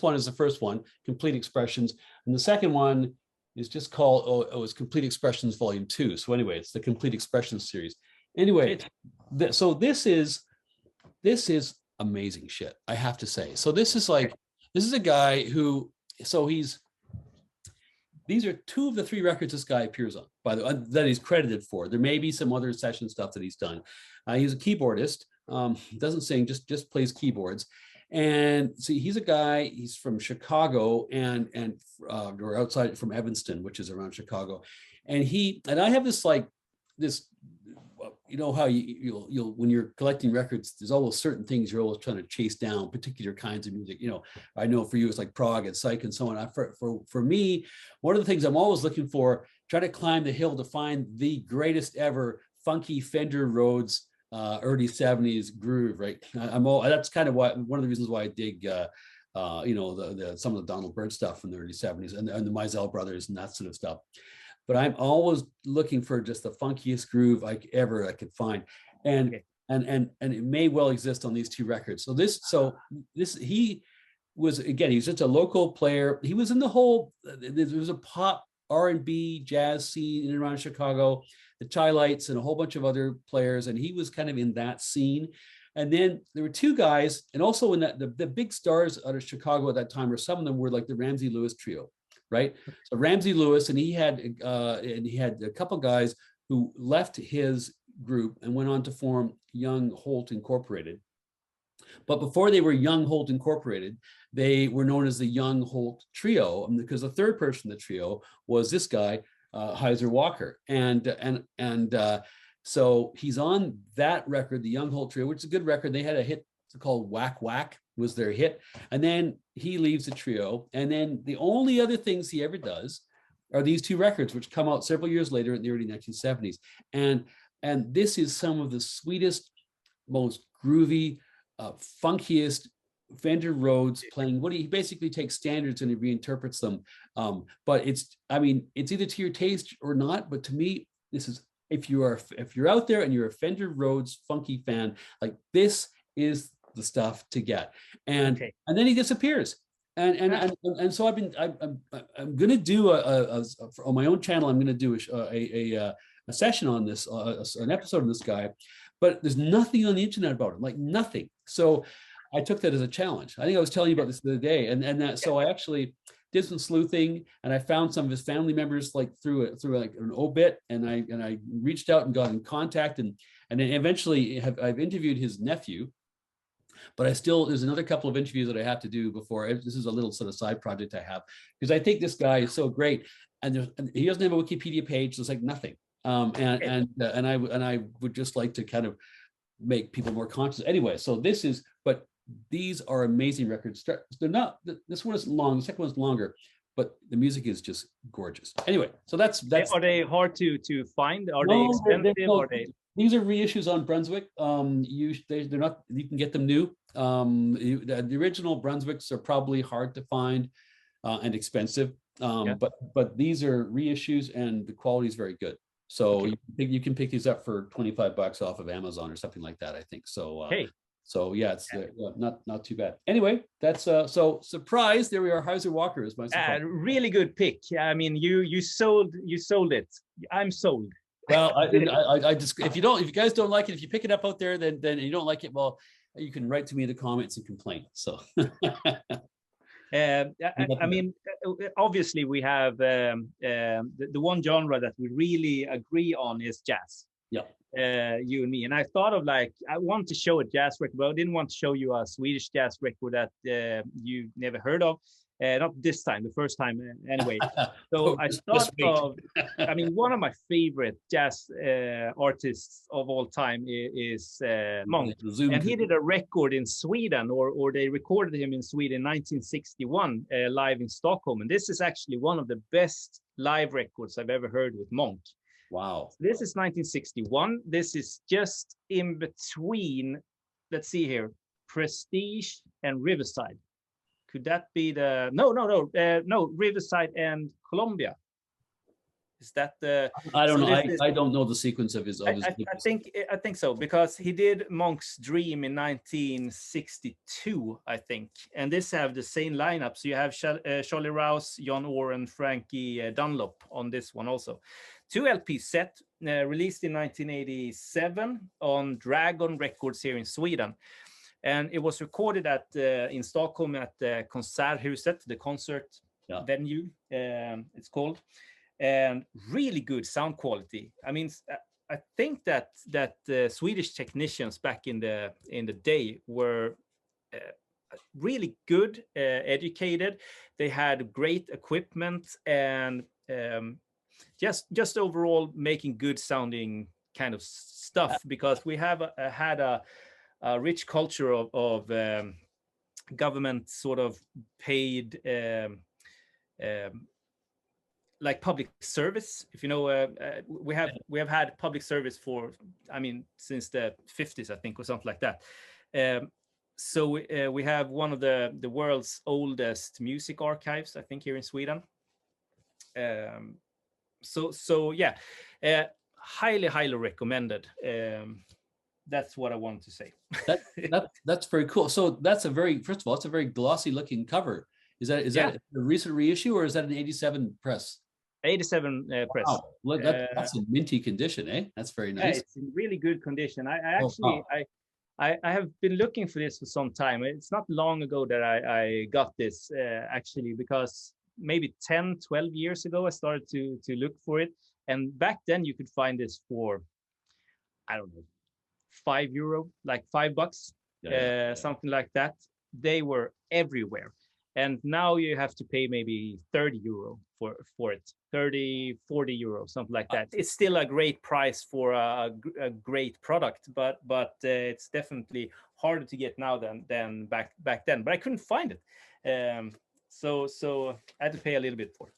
one is the first one, Complete Expressions, and the second one is just called it's Complete Expressions Volume 2. So anyway, it's the Complete Expressions series. Anyway, so this is amazing shit, I have to say. So this is a guy who, these are two of the three records this guy appears on, by the way, that he's credited for. There may be some other session stuff that he's done. He's a keyboardist, doesn't sing, just plays keyboards. And see, he's a guy, he's from Chicago or outside from Evanston, which is around Chicago. And I have this how you'll when you're collecting records, there's always certain things you're always trying to chase down, particular kinds of music. I know for you it's like prog and psych and so on. For me, one of the things I'm always looking for, try to climb the hill to find the greatest ever funky Fender Rhodes early 70s groove, right? That's kind of one of the reasons why I dig some of the Donald Byrd stuff from the early 70s and the Mizell brothers and that sort of stuff. But I'm always looking for just the funkiest groove I could find, and it may well exist on these two records. He was, again, he's just a local player. He was in the whole, there was a pop R&B jazz scene in and around Chicago, the Chi-Lites and a whole bunch of other players, and he was kind of in that scene. And then there were two guys, and also in that the big stars out of Chicago at that time, or some of them were like the Ramsey Lewis trio. Right, so Ramsey Lewis, and he had a couple guys who left his group and went on to form Young Holt Incorporated. But before they were Young Holt Incorporated, they were known as the Young Holt Trio, because the third person in the trio was this guy, Hysear Walker, so he's on that record, the Young Holt Trio, which is a good record. They had a hit called Whack Whack, was their hit, and then he leaves the trio, and then the only other things he ever does are these two records, which come out several years later in the early 1970s, and this is some of the sweetest, most groovy, funkiest Fender Rhodes playing. He basically takes standards and he reinterprets them, but it's either to your taste or not. But to me, this is, if you're out there and you're a Fender Rhodes funky fan, like, this is the stuff to get. And then he disappears, and so I'm going to do on my own channel, I'm going to do a session on this, an episode of this guy, but there's nothing on the internet about him, like nothing. So I took that as a challenge. I think I was telling you about this the other day, so I actually did some sleuthing, and I found some of his family members, like through like an obit, and I reached out and got in contact, and then eventually I've interviewed his nephew, but there's another couple of interviews that I have to do before. This is a little sort of side project I have, because I think this guy is so great, and he doesn't have a Wikipedia page. There's like nothing. And I would just like to kind of make people more conscious. Anyway, so but these are amazing records. They're not, this one isn't long, the second one's longer, but the music is just gorgeous. Anyway, so that's. Are they hard to find? Are they expensive? Are they? These are reissues on Brunswick. They're not. You can get them new. The original Brunswicks are probably hard to find and expensive. But these are reissues, and the quality is very good. So you can pick these up for $25 off of Amazon or something like that, I think. So so yeah, it's not too bad. Anyway, that's so surprise. There we are. Hysear Walker is my surprise. Really good pick. I mean, you sold it. I'm sold. Well, I just, if you guys don't like it, if you pick it up out there, then you don't like it, well, you can write to me in the comments and complain. So I mean, obviously we have the one genre that we really agree on is jazz. Yeah. You and me. And I thought of I want to show a jazz record, but I didn't want to show you a Swedish jazz record that you never heard of. Not this time, the first time anyway. So I thought of, I mean, one of my favorite jazz artists of all time is Monk. And he did a record in Sweden, or they recorded him in Sweden in 1961, live in Stockholm. And this is actually one of the best live records I've ever heard with Monk. Wow. This is 1961. This is just in between, let's see here, Prestige and Riverside. Could that be the no Riverside and Columbia? Is that the? I don't know. I don't know the sequence of his. I think so, because he did Monk's Dream in 1962, I think, and this have the same lineup. So you have Charlie Rouse, John Orr, and Frankie Dunlop on this one also. 2 LP set, released in 1987 on Dragon Records here in Sweden. And it was recorded in Stockholm at the Konserthuset, the concert venue, it's called, and really good sound quality. I mean, I think that the Swedish technicians back in the day were really good, educated. They had great equipment, and just overall making good sounding kind of stuff, because we have had a rich culture of government sort of paid like public service. If you know, we have had public service for, I mean, since the 50s, I think, or something like that. So we have one of the world's oldest music archives, I think, here in Sweden. So yeah, highly recommended. That's what I wanted to say. That's very cool. So that's first of all, it's a very glossy looking cover. Is that a recent reissue, or is that an 87 press? 87 press. Wow. Look, that's in minty condition, eh? That's very nice. Yeah, it's in really good condition. I have been looking for this for some time. It's not long ago that I got this actually, because maybe 10, 12 years ago I started to look for it. And back then you could find this for, I don't know, €5, like $5, something like that. They were everywhere. And now you have to pay maybe €30 for it, 30, €40, something like that. It's still a great price for a great product, but it's definitely harder to get now than back then. But I couldn't find it, so I had to pay a little bit for it.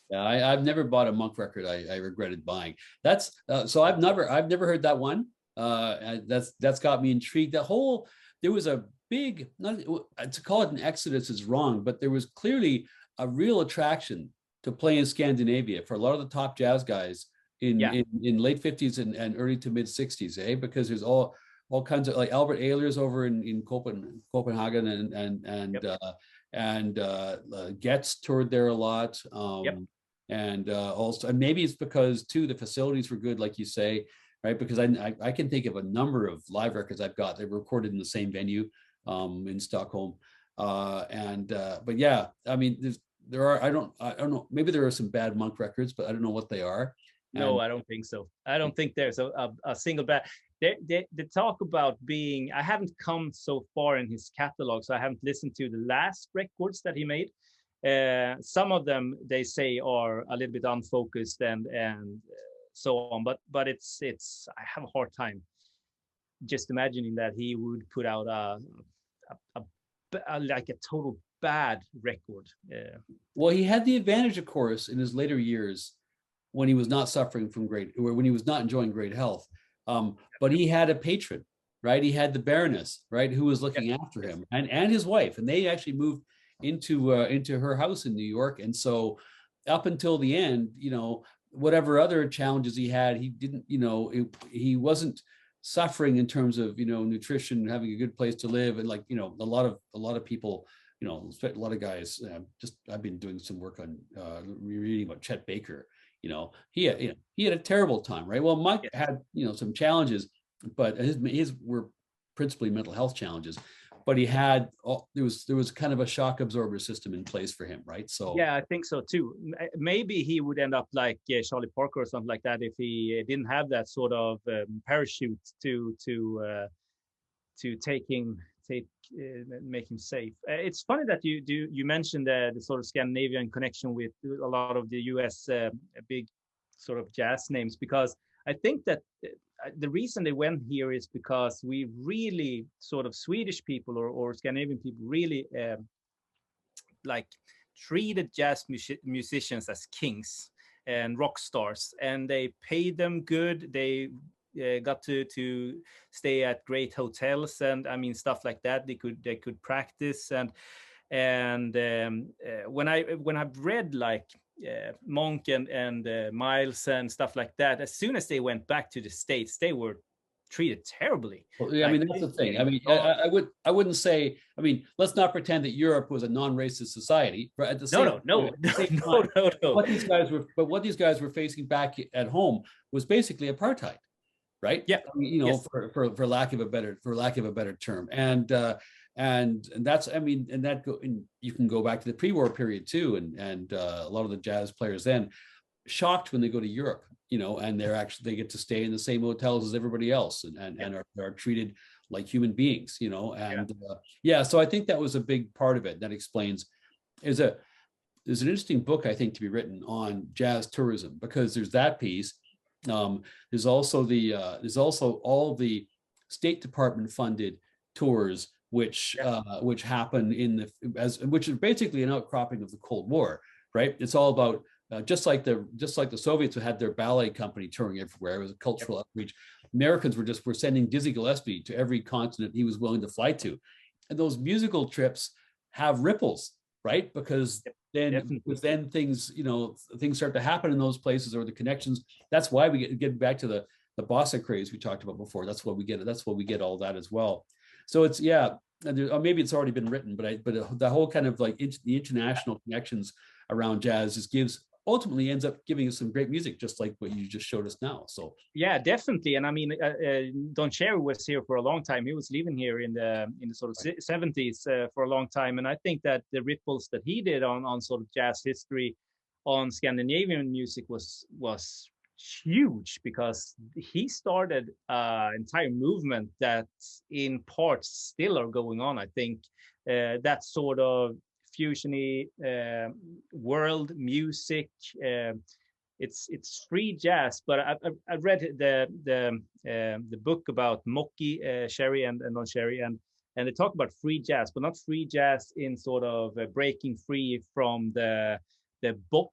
Yeah, I've never bought a Monk record I regretted buying. That's so I've never heard that one. That's got me intrigued. There was a big, to call it an exodus is wrong, but there was clearly a real attraction to play in Scandinavia for a lot of the top jazz guys in late 50s and early to mid 60s, because there's all kinds of, like Albert Ehlers over in Copenhagen, and Getz toured there a lot. And also, and maybe it's because too the facilities were good, like you say, right? Because I can think of a number of live records I've got that were recorded in the same venue in Stockholm. But yeah, I mean, there are, I don't know, maybe there are some bad Monk records, but I don't know what they are. No, I don't think so. I don't think there's a single band. They talk about being, I haven't come so far in his catalog, so I haven't listened to the last records that he made. Some of them they say are a little bit unfocused and so on, but it's I have a hard time just imagining that he would put out a like a total bad record. Well, he had the advantage, of course, in his later years when he was not suffering from when he was not enjoying great health. But he had a patron, right? He had the Baroness, right, who was looking after him, and his wife, and they actually moved into her house in New York. And so up until the end, whatever other challenges he had, he didn't, he wasn't suffering in terms of, nutrition, having a good place to live. And like, a lot of people, a lot of guys, I've been doing some work on reading about Chet Baker. He had a terrible time, right? Well, Mike had, some challenges, but his were principally mental health challenges. But he had, there was kind of a shock absorber system in place for him, right? So yeah, I think so too. Maybe he would end up like Charlie Parker or something like that if he didn't have that sort of parachute to make him safe. It's funny that you mentioned the sort of Scandinavian connection with a lot of the US big sort of jazz names, because I think that the reason they went here is because we really sort of Swedish people or Scandinavian people really like treated jazz musicians as kings and rock stars, and they paid them good. They got to stay at great hotels, and I mean stuff like that. They could practice, and when I've read like Monk and Miles and stuff like that, as soon as they went back to the States, they were treated terribly. Well, yeah, I mean, that's the thing. I mean, I wouldn't say. I mean, let's not pretend that Europe was a non-racist society. But at the same no. What these guys were facing back at home was basically apartheid, right? Yeah. I mean, for lack of a better term, and that's, I mean, and you can go back to the pre-war period too, and a lot of the jazz players then shocked when they go to Europe, and they get to stay in the same hotels as everybody else, and are treated like human beings, so I think that was a big part of it. That explains. There's an interesting book, I think, to be written on jazz tourism, because there's that piece. There's also all the State Department funded tours which happen which is basically an outcropping of the Cold War, right? It's all about just like the Soviets who had their ballet company touring everywhere. It was a cultural outreach. Americans were sending Dizzy Gillespie to every continent he was willing to fly to, and those musical trips have ripples, right? Because then things start to happen in those places, or the connections. That's why we get back to the bossa craze we talked about before. That's what we get. That's what we get all that as well. So it's or maybe it's already been written, but the whole kind of like the international connections around jazz ultimately ends up giving us some great music, just like what you just showed us now. So yeah, definitely. And I mean, Don Cherry was here for a long time. He was living here in the sort of 70s for a long time, and I think that the ripples that he did on sort of jazz history on Scandinavian music was huge, because he started an entire movement that in parts still are going on. I think that sort of fusiony world music. It's free jazz, but I've read the book about Moki, Sherry and Don Cherry, and they talk about free jazz, but not free jazz in sort of breaking free from the bop,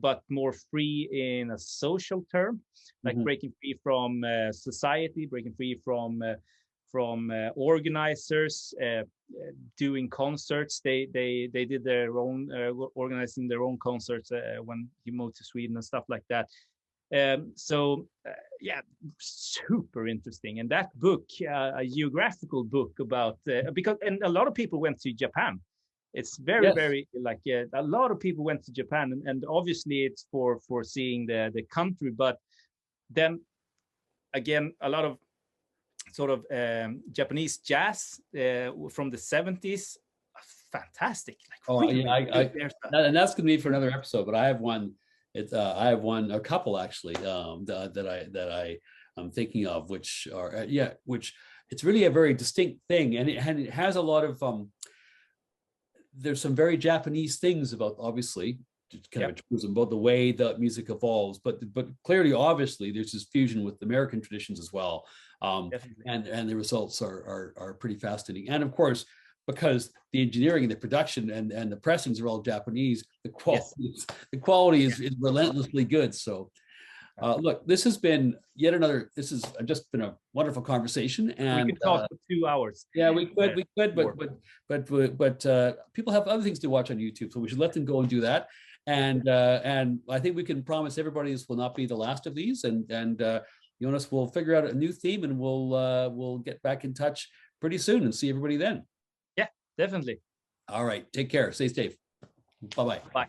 but more free in a social term, like breaking free from society, breaking free from organizers, doing concerts. They did their own organizing their own concerts when he moved to Sweden and stuff like that. Super interesting. And that book, a geographical book about because a lot of people went to Japan. It's very like a lot of people went to Japan, and obviously it's for seeing the country, but then again, a lot of sort of Japanese jazz from the 70s, fantastic. Like, and that's going to be for another episode, but I have one It's I have a couple actually that I am thinking of, which are which it's really a very distinct thing, and it has a lot of there's some very Japanese things about, obviously, kind of about the way the music evolves, but clearly, obviously, there's this fusion with American traditions as well, and the results are pretty fascinating. And of course, because the engineering and the production and the pressings are all Japanese, the quality is relentlessly good. So. Look, this has been this has just been a wonderful conversation, and we could talk for 2 hours. Yeah, we could, but people have other things to watch on YouTube, so we should let them go and do that. And I think we can promise everybody this will not be the last of these, and Jonas will figure out a new theme, and we'll get back in touch pretty soon and see everybody then. Yeah, definitely. All right, take care, stay safe. Bye-bye. Bye.